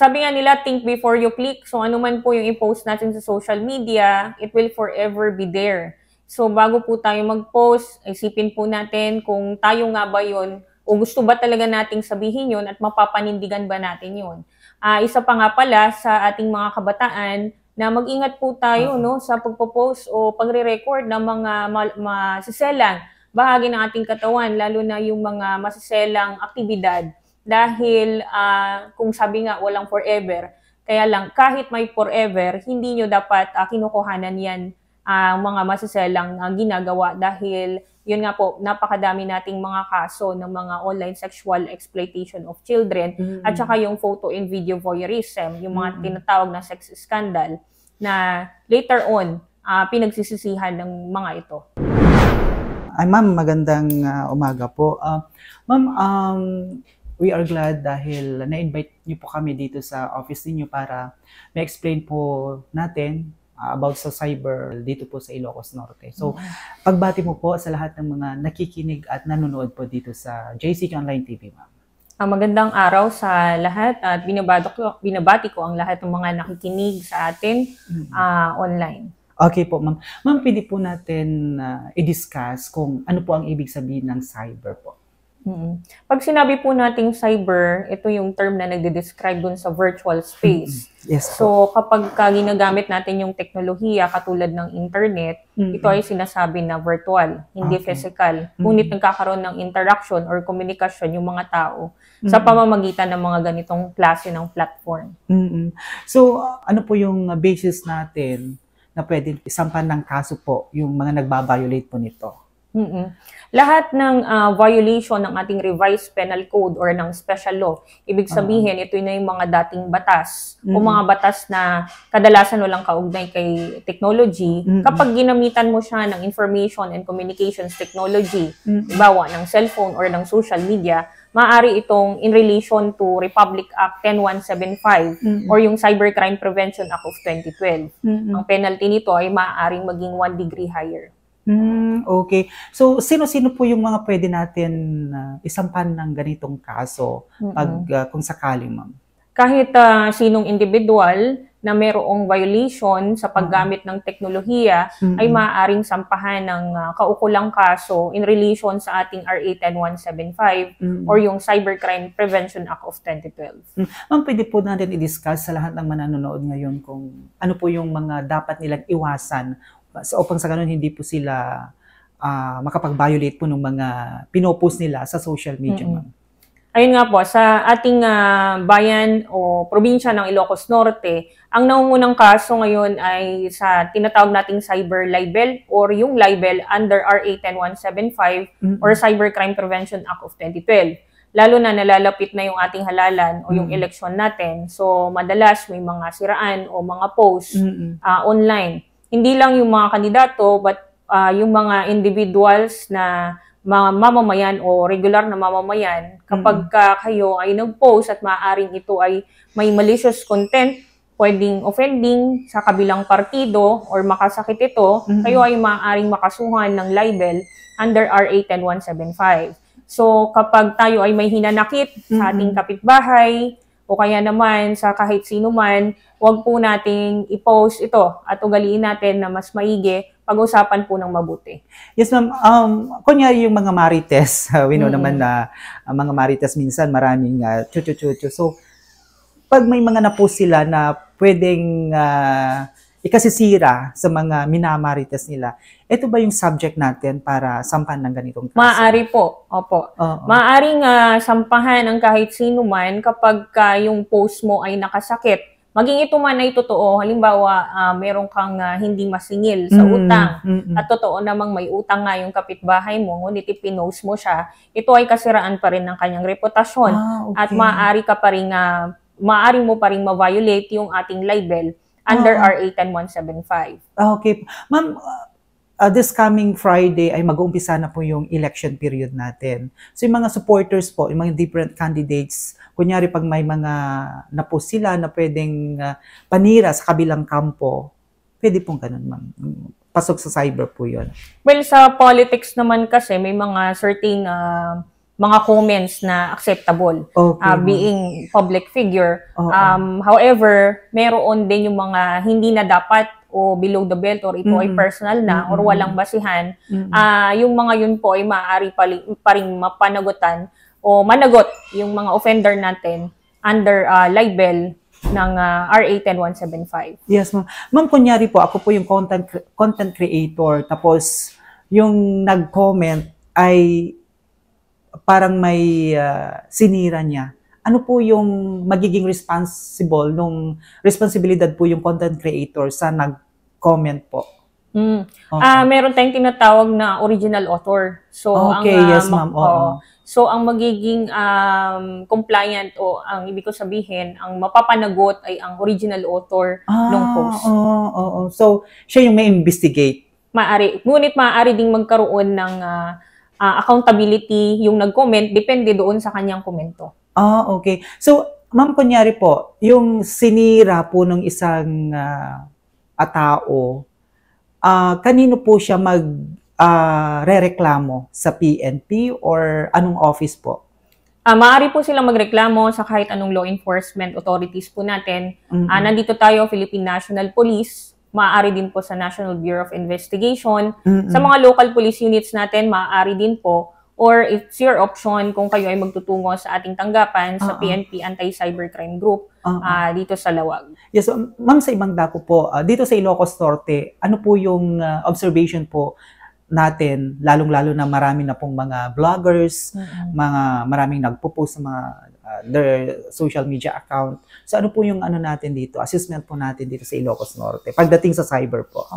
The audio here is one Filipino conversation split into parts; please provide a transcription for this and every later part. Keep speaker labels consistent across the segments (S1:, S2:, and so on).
S1: sabi nga nila, think before you click. So, ano man po yung i-post natin sa social media, it will forever be there. So, bago po tayo mag-post, isipin po natin kung tayo nga ba yun o gusto ba talaga nating sabihin yun at mapapanindigan ba natin yun. Isa pa nga pala sa ating mga kabataan na mag-ingat po tayo no, sa pagpo-post o pagre-record ng mga masiselang bahagi ng ating katawan, lalo na yung mga masiselang aktibidad. Dahil kung sabi nga walang forever, kaya lang kahit may forever, hindi nyo dapat kinukuhanan yan ang mga masiselang ginagawa dahil yun nga po, napakadami nating mga kaso ng mga online sexual exploitation of children at saka yung photo and video voyeurism, yung mga tinatawag na sex scandal na later on pinagsisisihan ng mga ito.
S2: Ay ma'am, magandang umaga po. Ma'am, we are glad dahil na-invite niyo po kami dito sa office niyo para ma-explain po natin about sa cyber dito po sa Ilocos Norte. So, pagbati mo po sa lahat ng mga nakikinig at nanonood po dito sa JCQ Online TV, ma'am.
S1: Magandang araw sa lahat at binabati ko ang lahat ng mga nakikinig sa atin online.
S2: Okay po, ma'am. Ma'am, pwede po natin i-discuss kung ano po ang ibig sabihin ng cyber po.
S1: Pag sinabi po nating cyber, ito yung term na nagde-describe dun sa virtual space.
S2: Yes,
S1: so, kapag ginagamit natin yung teknolohiya katulad ng internet, ito ay sinasabi na virtual, hindi physical. Ngunit nagkakaroon ng interaction or komunikasyon yung mga tao sa pamamagitan ng mga ganitong klase ng platform.
S2: So, ano po yung basis natin na pwede isampan ng kaso po yung mga nagbabiolate po nito?
S1: Lahat ng violation ng ating revised penal code or ng special law, ibig sabihin ito na yung mga dating batas o mga batas na kadalasan walang kaugnay kay technology. Kapag ginamitan mo siya ng information and communications technology, bawa ng cellphone or ng social media, maaari itong in relation to Republic Act 10175 or yung Cybercrime Prevention Act of 2012. Ang penalty nito ay maaaring maging 1 degree higher.
S2: Okay. So, sino-sino po yung mga pwede natin isampan ng ganitong kaso kung sakali, ma'am?
S1: Kahit sinong individual na mayroong violation sa paggamit ng teknolohiya ay maaaring sampahan ng kaukulang kaso in relation sa ating RA 10175 or yung Cybercrime Prevention Act of 2012.
S2: Ma'am, pwede po natin i-discuss sa lahat ng mananonood ngayon kung ano po yung mga dapat nilang iwasan upang sa ganun hindi po sila makapag-violate po ng mga pinopost nila sa social media, ma'am.
S1: Ayun nga po, sa ating bayan o probinsya ng Ilocos Norte, ang nangungunang kaso ngayon ay sa tinatawag nating cyber libel or yung libel under RA 10175 or Cybercrime Prevention Act of 2012. Lalo na nalalapit na yung ating halalan o yung eleksyon natin. So, madalas may mga siraan o mga posts online. Hindi lang yung mga kandidato, but yung mga individuals na mga mamamayan o regular na mamamayan, kapag kayo ay nag-post at maaaring ito ay may malicious content, pwedeng offending sa kabilang partido or makasakit ito, kayo ay maaaring makasuhan ng libel under RA 10175. So kapag tayo ay may hinanakit sa ating kapitbahay, o kaya naman sa kahit sino man, huwag po nating i-post ito at ugaliin natin na mas maigi, pag-usapan po ng mabuti.
S2: Yes, ma'am. Kunyari yung mga marites, we know naman na mga marites minsan maraming chuchu-chuchu. So, pag may mga na-post sila na pwedeng ikasisira sa mga minamarites nila, ito ba yung subject natin para sampahan ng ganitong kaso?
S1: Maaari po. Opo. Maaaring sampahan ng kahit sino man kapag yung post mo ay nakasakit. Maging ito man ay totoo. Halimbawa, meron kang hindi masingil sa utang. At totoo namang may utang nga yung kapitbahay mo, ngunit ipinost mo siya. Ito ay kasiraan pa rin ng kanyang reputasyon. At maaari mo pa rin ma-violate yung ating libel under RA 10175.
S2: Okay. Ma'am, this coming Friday ay mag-uumpisa na po yung election period natin. So yung mga supporters po, yung mga different candidates, kunyari pag may mga na-post sila na pwedeng panira sa kabilang kampo, pwede pong ganun, ma'am. Pasok sa cyber po yun.
S1: Well, sa politics naman kasi may mga certain mga comments na acceptable,
S2: Okay, ma'am.
S1: being public figure.
S2: Oo.
S1: However, meron din yung mga hindi na dapat o below the belt or ito ay personal na or walang basihan. Yung mga yun po ay maaari pa rin mapanagutan o managot yung mga offender natin under libel ng RA 10175.
S2: Yes, ma'am. Ma'am, kunyari po, ako po yung content creator, tapos yung nag-comment ay parang may sinira niya. Ano po yung magiging responsibilidad po yung content creator sa nag-comment po?
S1: Meron tayong tinatawag na original author. So,
S2: Okay, yes, ma'am. Oo.
S1: So, ang magiging compliant o ang ibig ko sabihin, ang mapapanagot ay ang original author ng post.
S2: Oo. So, siya yung may investigate.
S1: Ngunit maaari ding magkaroon ng accountability yung nag-comment, depende doon sa kanyang komento.
S2: Okay. So, ma'am, kunyari po, yung sinira po ng isang tao, kanino po siya re-reklamo? Sa PNP or anong office po?
S1: Maaari po silang magreklamo sa kahit anong law enforcement authorities po natin. Nandito tayo, Philippine National Police. Maaari din po sa National Bureau of Investigation. Sa mga local police units natin, maaari din po. Or it's your option kung kayo ay magtutungo sa ating tanggapan sa PNP Anti-Cybercrime Group dito sa Lawag.
S2: Yes, so, ma'am, sa ibang dako po, dito sa Ilocos Norte, ano po yung observation po natin, lalong-lalo na marami na pong mga vloggers, maraming nagpo-post sa mga their social media account. So ano po yung natin dito, assessment po natin dito sa Ilocos Norte pagdating sa cyber po?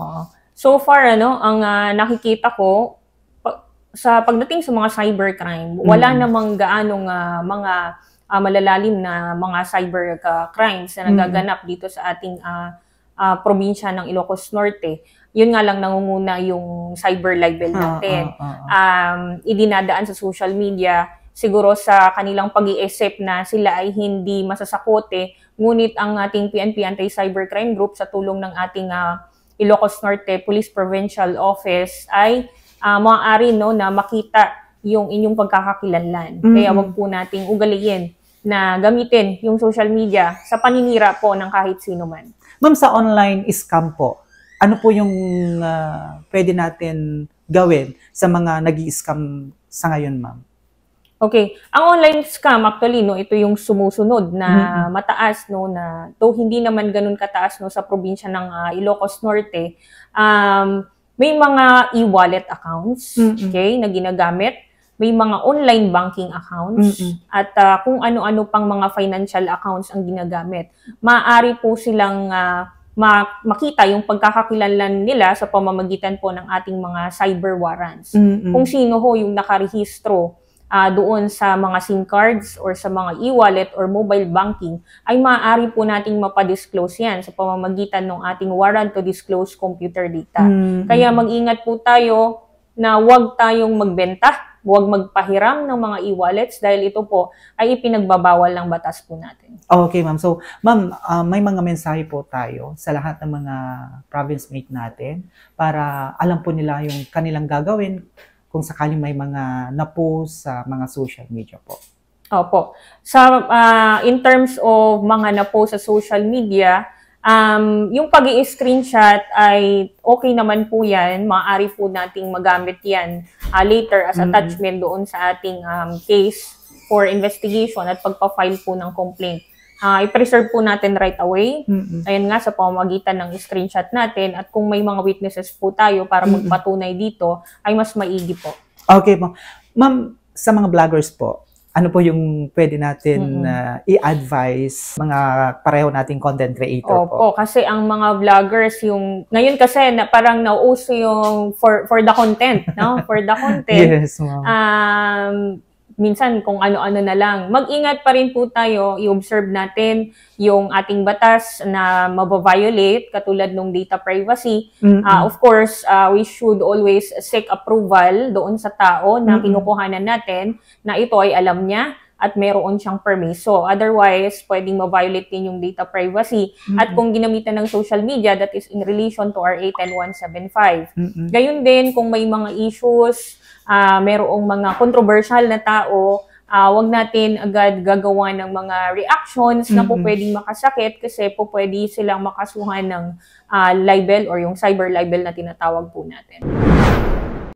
S1: So far, ang nakikita ko, sa pagdating sa mga cybercrime, wala namang gaanong mga malalalim na mga cyber crimes na nagaganap dito sa ating probinsya ng Ilocos Norte. Yun nga lang nangunguna yung cyber libel natin. Idinadaan sa social media, siguro sa kanilang pag-iisip na sila ay hindi masasakote, ngunit ang ating PNP Anti-Cybercrime Group sa tulong ng ating Ilocos Norte Police Provincial Office ay maaari na makita yung inyong pagkakakilanlan. Kaya wag po nating ugaliin na gamitin yung social media sa paninira po ng kahit sino man.
S2: Ma'am, sa online scam po, ano po yung pwede natin gawin sa mga nag-i-scam sa ngayon, ma'am?
S1: Okay. Ang online scam, actually, ito yung sumusunod na mataas, na hindi naman ganun kataas sa probinsya ng Ilocos Norte. May mga e-wallet accounts, okay, na ginagamit. May mga online banking accounts at kung ano-ano pang mga financial accounts ang ginagamit. Maaari po silang makita yung pagkakakilanlan nila sa pamamagitan po ng ating mga cyber warrants. Kung sino ho yung nakarehistro doon sa mga SIM cards or sa mga e-wallet or mobile banking, ay maaari po nating mapadisclose yan sa pamamagitan ng ating warrant to disclose computer data. Kaya mag-ingat po tayo na huwag tayong magbenta, huwag magpahiram ng mga e-wallets dahil ito po ay ipinagbabawal ng batas po natin.
S2: Okay, ma'am. So, ma'am, may mga mensahe po tayo sa lahat ng mga province mate natin para alam po nila yung kanilang gagawin kung sakaling may mga na-post sa mga social media po.
S1: Opo. In terms of mga na-post sa social media, yung pag-i-screenshot ay okay naman po yan. Maaari po nating magamit yan later as attachment doon sa ating case for investigation at pagpa-file po ng complaint. I-preserve po natin right away. Ayun nga, sa pamamagitan ng screenshot natin. At kung may mga witnesses po tayo para magpatunay dito, ay mas maigi po. Okay po.
S2: Ma'am, sa mga vloggers po, ano po yung pwede natin i-advise mga pareho nating content creator po?
S1: Opo, kasi ang mga vloggers, ngayon kasi parang nauso yung for the content, no? For the content.
S2: Yes, ma'am.
S1: Minsan kung ano-ano na lang. Mag-ingat pa rin po tayo, i-observe natin yung ating batas na mabaviolate, katulad ng data privacy. Of course, we should always seek approval doon sa tao na kinukuhanan natin na ito ay alam niya at meron siyang permiso. Otherwise, pwedeng ma-violate din yung data privacy. At kung ginamitan ng social media, that is in relation to RA 10175. Gayun din, kung may mga issues merong mga controversial na tao, wag natin agad gagawa ng mga reactions na po pwedeng makasakit kasi po pwede silang makasuhan ng libel or yung cyber libel na tinatawag po natin.